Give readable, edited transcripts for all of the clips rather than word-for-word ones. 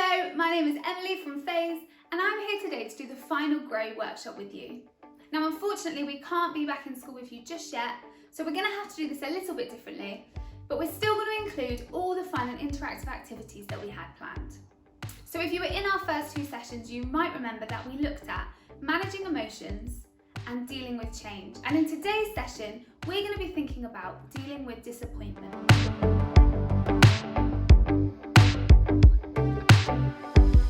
Hello, my name is Emily from Phase and I'm here today to do the final Grow workshop with you. Now unfortunately we can't be back in school with you just yet, so we're going to have to do this a little bit differently, but we're still going to include all the fun and interactive activities that we had planned. So if you were in our first two sessions, you might remember that we looked at managing emotions and dealing with change. And in today's session, we're going to be thinking about dealing with disappointment.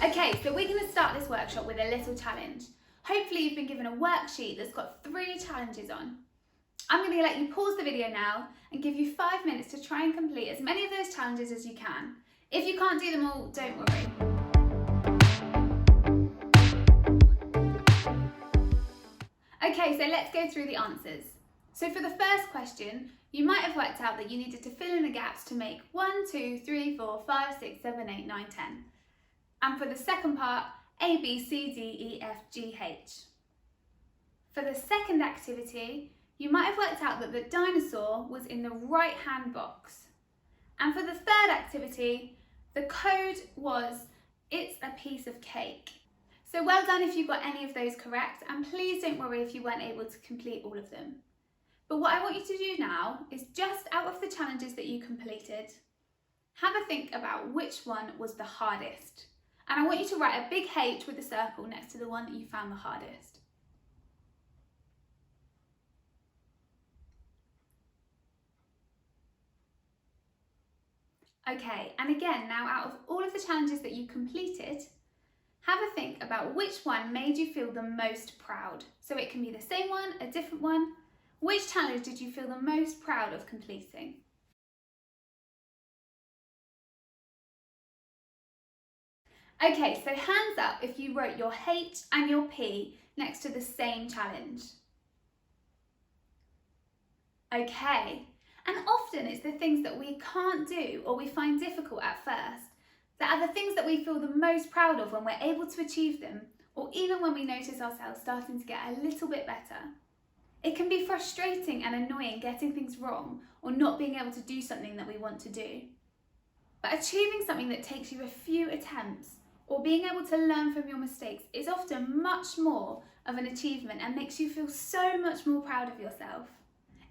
Okay, so we're going to start this workshop with a little challenge. Hopefully you've been given a worksheet that's got 3 challenges on. I'm going to let you pause the video now and give you 5 minutes to try and complete as many of those challenges as you can. If you can't do them all, don't worry. Okay, so let's go through the answers. So for the first question, you might have worked out that you needed to fill in the gaps to make 1, 2, 3, 4, 5, 6, 7, 8, 9, 10. And for the second part, A, B, C, D, E, F, G, H. For the second activity, you might have worked out that the dinosaur was in the right-hand box. And for the third activity, the code was, it's a piece of cake. So well done if you got any of those correct, and please don't worry if you weren't able to complete all of them. But what I want you to do now is, just out of the challenges that you completed, have a think about which one was the hardest. And I want you to write a big H with a circle next to the one that you found the hardest. Okay, and again, now out of all of the challenges that you completed, have a think about which one made you feel the most proud. So it can be the same one, a different one. Which challenge did you feel the most proud of completing? Okay, so hands up if you wrote your H and your P next to the same challenge. Okay, and often it's the things that we can't do or we find difficult at first that are the things that we feel the most proud of when we're able to achieve them, or even when we notice ourselves starting to get a little bit better. It can be frustrating and annoying getting things wrong or not being able to do something that we want to do. But achieving something that takes you a few attempts or being able to learn from your mistakes is often much more of an achievement and makes you feel so much more proud of yourself.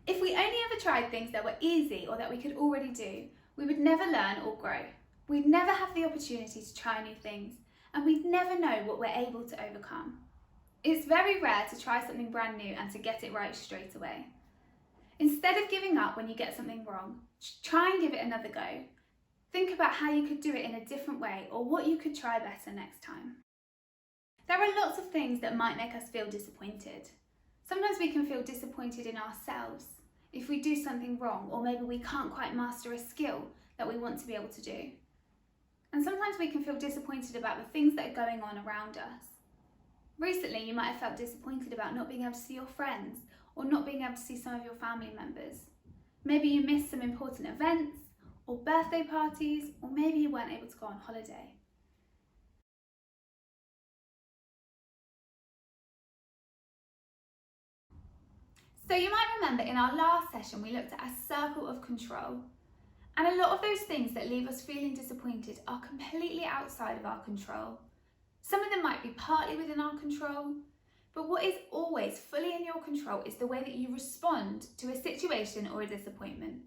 If we only ever tried things that were easy or that we could already do, we would never learn or grow. We'd never have the opportunity to try new things, and we'd never know what we're able to overcome. It's very rare to try something brand new and to get it right straight away. Instead of giving up when you get something wrong, try and give it another go. Think about how you could do it in a different way or what you could try better next time. There are lots of things that might make us feel disappointed. Sometimes we can feel disappointed in ourselves if we do something wrong, or maybe we can't quite master a skill that we want to be able to do. And sometimes we can feel disappointed about the things that are going on around us. Recently, you might have felt disappointed about not being able to see your friends or not being able to see some of your family members. Maybe you missed some important events or birthday parties, or maybe you weren't able to go on holiday. So you might remember in our last session we looked at a circle of control. And a lot of those things that leave us feeling disappointed are completely outside of our control. Some of them might be partly within our control, but what is always fully in your control is the way that you respond to a situation or a disappointment.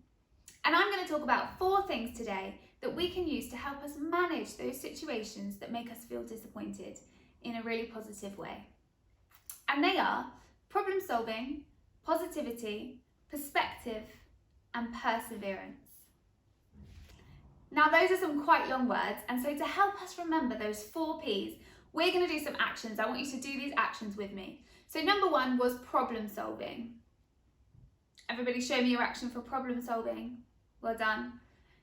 And I'm going to talk about 4 things today that we can use to help us manage those situations that make us feel disappointed in a really positive way. And they are problem solving, positivity, perspective, and perseverance. Now those are some quite long words, and so to help us remember those 4 Ps, we're going to do some actions. I want you to do these actions with me. So number 1 was problem solving. Everybody show me your action for problem solving. Well done.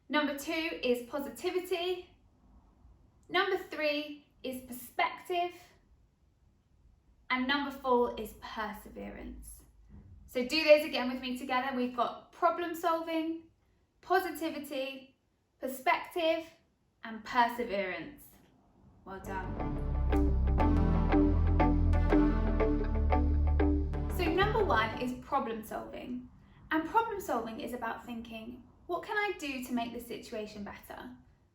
Number 2 is positivity. Number 3 is perspective. And number 4 is perseverance. So do those again with me together. We've got problem solving, positivity, perspective, and perseverance. Well done. So number 1 is problem solving. And problem solving is about thinking, what can I do to make this situation better?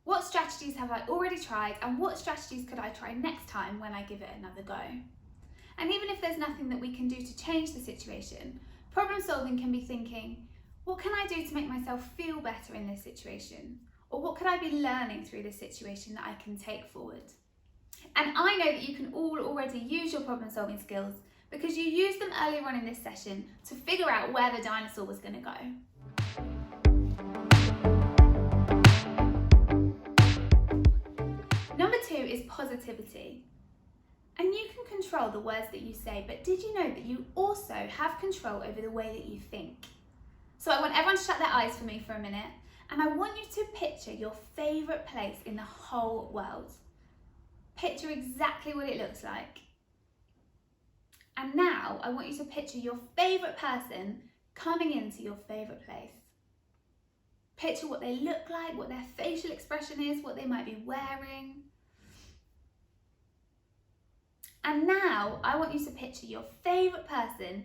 What strategies have I already tried, and what strategies could I try next time when I give it another go? And even if there's nothing that we can do to change the situation, problem solving can be thinking, what can I do to make myself feel better in this situation? Or what could I be learning through this situation that I can take forward? And I know that you can all already use your problem solving skills because you used them earlier on in this session to figure out where the dinosaur was going to go. Number 2 is positivity. And you can control the words that you say, but did you know that you also have control over the way that you think? So I want everyone to shut their eyes for me for a minute, and I want you to picture your favourite place in the whole world. Picture exactly what it looks like. And now I want you to picture your favourite person coming into your favourite place. Picture what they look like, what their facial expression is, what they might be wearing. And now I want you to picture your favourite person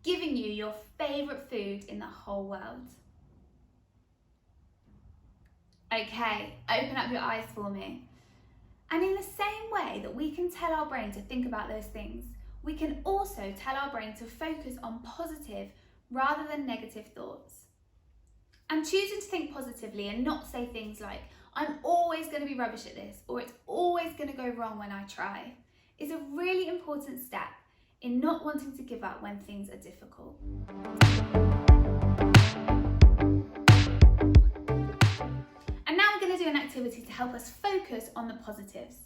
giving you your favourite food in the whole world. Okay, open up your eyes for me. And in the same way that we can tell our brain to think about those things, we can also tell our brain to focus on positive rather than negative thoughts. And choosing to think positively and not say things like, I'm always going to be rubbish at this, or it's always going to go wrong when I try, is a really important step in not wanting to give up when things are difficult. And now we're going to do an activity to help us focus on the positives.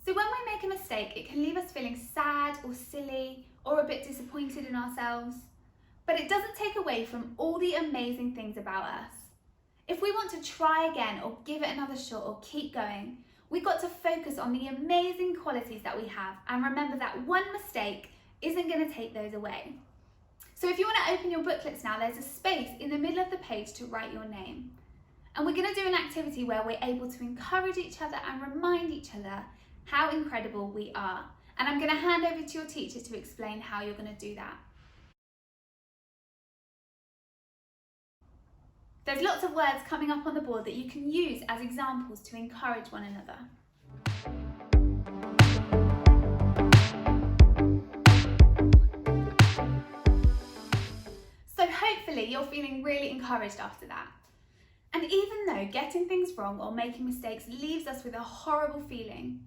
So when we make a mistake, it can leave us feeling sad or silly or a bit disappointed in ourselves, but it doesn't take away from all the amazing things about us. If we want to try again or give it another shot or keep going, we've got to focus on the amazing qualities that we have and remember that one mistake isn't going to take those away. So if you want to open your booklets now, there's a space in the middle of the page to write your name. And we're going to do an activity where we're able to encourage each other and remind each other how incredible we are. And I'm going to hand over to your teacher to explain how you're going to do that. There's lots of words coming up on the board that you can use as examples to encourage one another. So hopefully you're feeling really encouraged after that. And even though getting things wrong or making mistakes leaves us with a horrible feeling,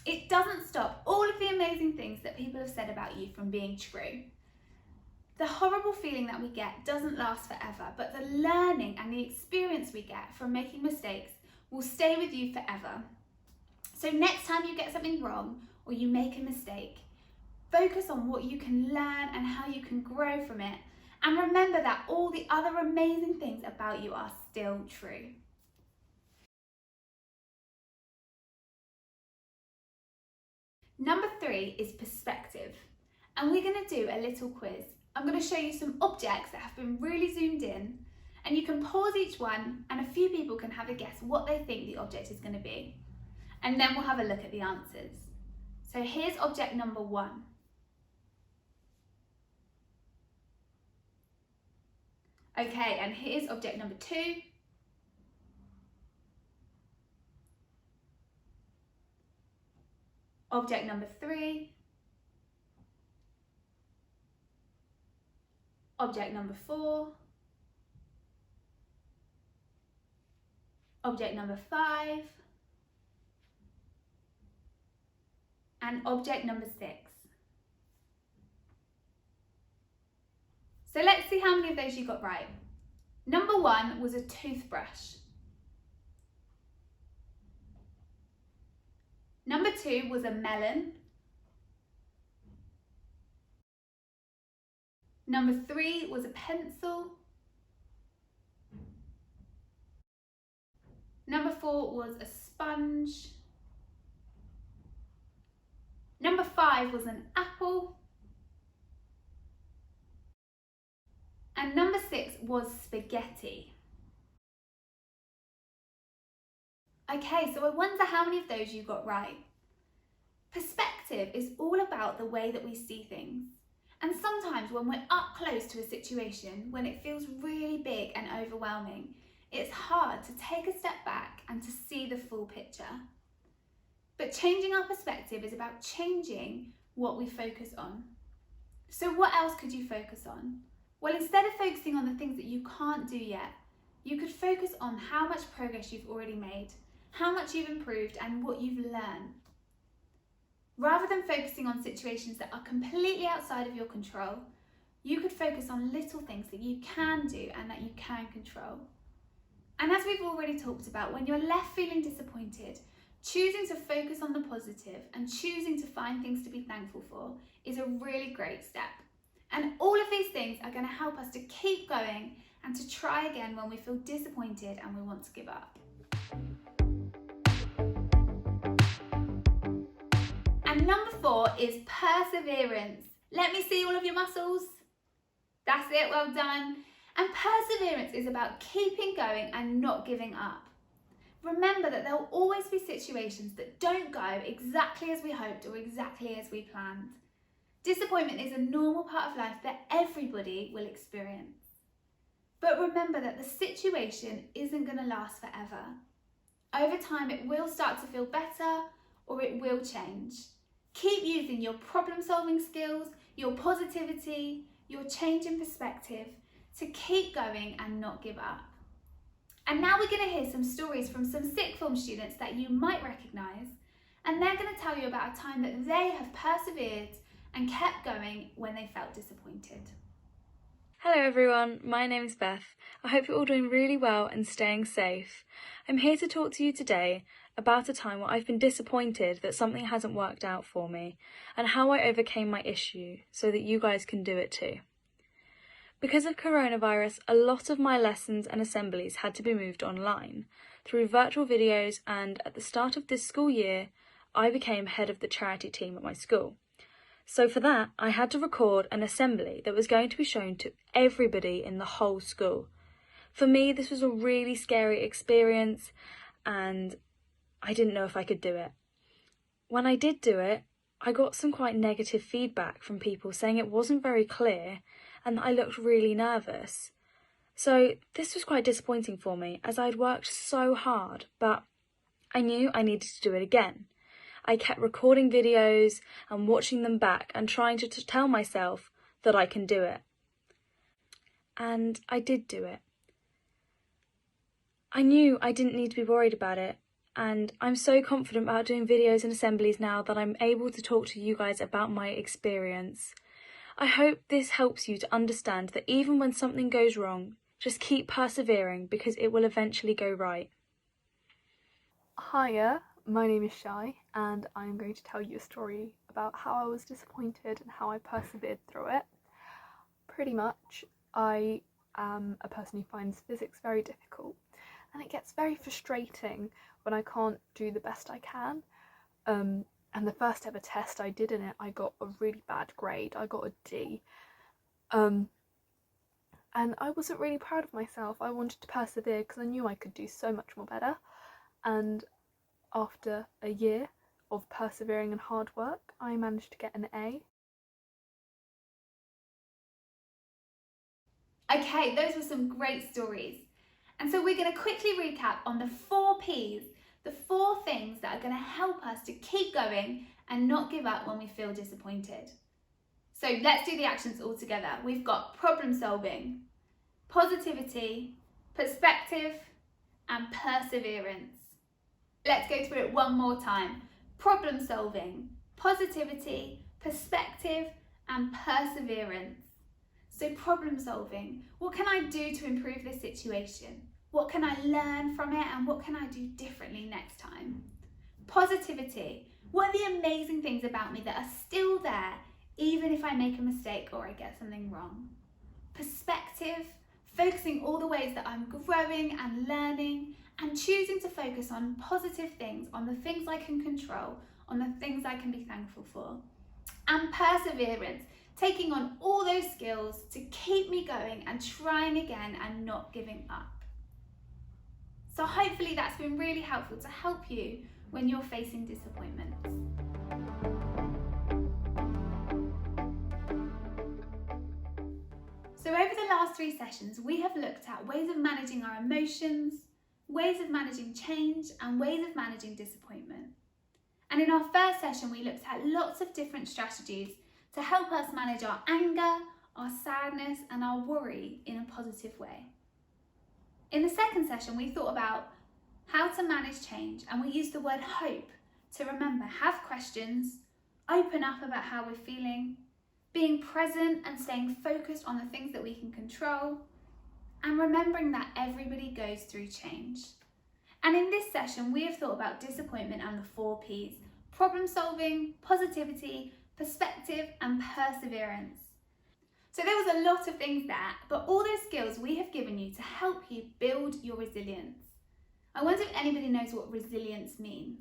it doesn't stop all of the amazing things that people have said about you from being true. The horrible feeling that we get doesn't last forever, but the learning and the experience we get from making mistakes will stay with you forever. So next time you get something wrong or you make a mistake, focus on what you can learn and how you can grow from it, and remember that all the other amazing things about you are still true. Number 3 is perspective, and we're going to do a little quiz. I'm going to show you some objects that have been really zoomed in, and you can pause each one and a few people can have a guess what they think the object is going to be. And then we'll have a look at the answers. So here's object number 1. Okay, and here's object number 2. Object number 3. Object number 4. Object number 5. And object number 6. So let's see how many of those you got right. Number 1 was a toothbrush. Number 2 was a melon. Number 3 was a pencil. Number 4 was a sponge. Number 5 was an apple. And number 6 was spaghetti. Okay, so I wonder how many of those you got right. Perspective is all about the way that we see things. And sometimes when we're up close to a situation, when it feels really big and overwhelming, It's hard to take a step back and to see the full picture. But changing our perspective is about changing what we focus on. So what else could you focus on? Well, instead of focusing on the things that you can't do yet, you could focus on how much progress you've already made, how much you've improved, and what you've learned. Rather than focusing on situations that are completely outside of your control, you could focus on little things that you can do and that you can control. And as we've already talked about, when you're left feeling disappointed, choosing to focus on the positive and choosing to find things to be thankful for is a really great step. And all of these things are going to help us to keep going and to try again when we feel disappointed and we want to give up. And number 4 is perseverance. Let me see all of your muscles. That's it, well done. And perseverance is about keeping going and not giving up. Remember that there will always be situations that don't go exactly as we hoped or exactly as we planned. Disappointment is a normal part of life that everybody will experience. But remember that the situation isn't going to last forever. Over time, it will start to feel better or it will change. Keep using your problem-solving skills, your positivity, your change in perspective to keep going and not give up. And now we're going to hear some stories from some sixth form students that you might recognise, and they're going to tell you about a time that they have persevered and kept going when they felt disappointed. Hello everyone, my name is Beth. I hope you're all doing really well and staying safe. I'm here to talk to you today about a time where I've been disappointed that something hasn't worked out for me and how I overcame my issue so that you guys can do it too. Because of coronavirus, a lot of my lessons and assemblies had to be moved online through virtual videos, and at the start of this school year, I became head of the charity team at my school. So for that, I had to record an assembly that was going to be shown to everybody in the whole school. For me, this was a really scary experience and I didn't know if I could do it. When I did do it, I got some quite negative feedback from people saying it wasn't very clear and that I looked really nervous. So this was quite disappointing for me as I'd worked so hard, but I knew I needed to do it again. I kept recording videos and watching them back and trying to tell myself that I can do it. And I did do it. I knew I didn't need to be worried about it, and I'm so confident about doing videos and assemblies now that I'm able to talk to you guys about my experience. I hope this helps you to understand that even when something goes wrong, just keep persevering because it will eventually go right. Hiya, my name is Shai and I'm going to tell you a story about how I was disappointed and how I persevered through it. Pretty much, I am a person who finds physics very difficult and it gets very frustrating when I can't do the best I can. And the first ever test I did in it, I got a really bad grade. I got a D. And I wasn't really proud of myself. I wanted to persevere because I knew I could do so much more better. And after a year of persevering and hard work, I managed to get an A. Okay, those were some great stories. And so we're going to quickly recap on the 4 Ps, the 4 things that are going to help us to keep going and not give up when we feel disappointed. So let's do the actions all together. We've got problem solving, positivity, perspective, and perseverance. Let's go through it one more time. Problem solving, positivity, perspective, and perseverance. So problem solving, what can I do to improve this situation? What can I learn from it and what can I do differently next time? Positivity, what are the amazing things about me that are still there even if I make a mistake or I get something wrong? Perspective, focusing all the ways that I'm growing and learning and choosing to focus on positive things, on the things I can control, on the things I can be thankful for. And perseverance, taking on all those skills to keep me going and trying again and not giving up. So hopefully that's been really helpful to help you when you're facing disappointments. So So over the last 3 sessions, we have looked at ways of managing our emotions, ways of managing change, and ways of managing disappointment. And in our first session, we looked at lots of different strategies to help us manage our anger, our sadness, and our worry in a positive way. In the second session, we thought about how to manage change, and we used the word hope to remember, have questions, open up about how we're feeling, being present and staying focused on the things that we can control, and remembering that everybody goes through change. And in this session, we have thought about disappointment and the 4 Ps: problem solving, positivity, perspective, and perseverance. So there was a lot of things there, but all those skills we have given you to help you build your resilience. I wonder if anybody knows what resilience means.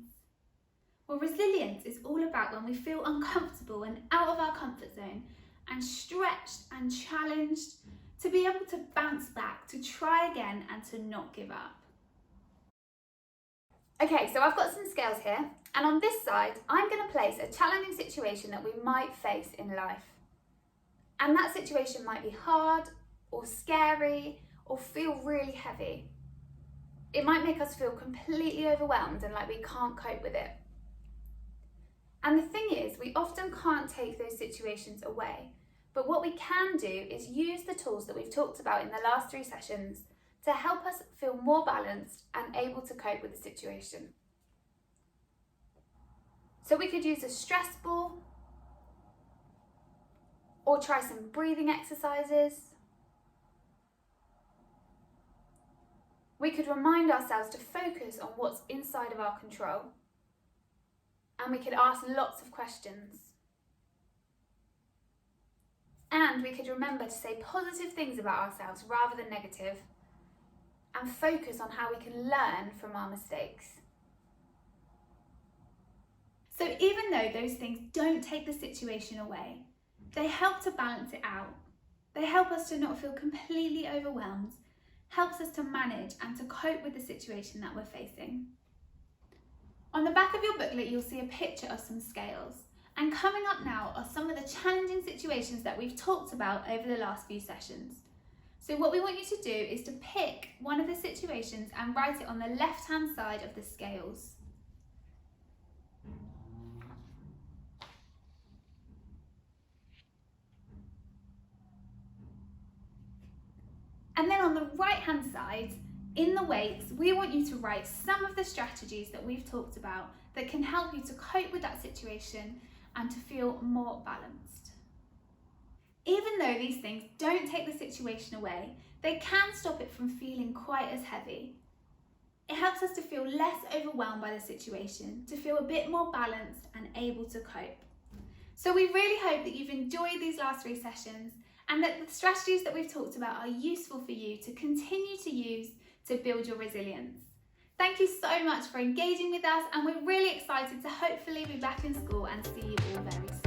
Well, resilience is all about when we feel uncomfortable and out of our comfort zone and stretched and challenged to be able to bounce back, to try again and to not give up. Okay, so I've got some scales here, and on this side, I'm going to place a challenging situation that we might face in life. And that situation might be hard or scary or feel really heavy. It might make us feel completely overwhelmed and like we can't cope with it. And the thing is, we often can't take those situations away, but what we can do is use the tools that we've talked about in the last 3 sessions to help us feel more balanced and able to cope with the situation. So we could use a stress ball, or try some breathing exercises. We could remind ourselves to focus on what's inside of our control. And we could ask lots of questions. And we could remember to say positive things about ourselves rather than negative, and focus on how we can learn from our mistakes. So even though those things don't take the situation away, they help to balance it out. They help us to not feel completely overwhelmed, helps us to manage and to cope with the situation that we're facing. On the back of your booklet, you'll see a picture of some scales. And coming up now are some of the challenging situations that we've talked about over the last few sessions. So what we want you to do is to pick one of the situations and write it on the left-hand side of the scales. And then on the right-hand side, in the weights, we want you to write some of the strategies that we've talked about that can help you to cope with that situation and to feel more balanced. Even though these things don't take the situation away, they can stop it from feeling quite as heavy. It helps us to feel less overwhelmed by the situation, to feel a bit more balanced and able to cope. So we really hope that you've enjoyed these last 3 sessions and that the strategies that we've talked about are useful for you to continue to use to build your resilience. Thank you so much for engaging with us, and we're really excited to hopefully be back in school and see you all very soon.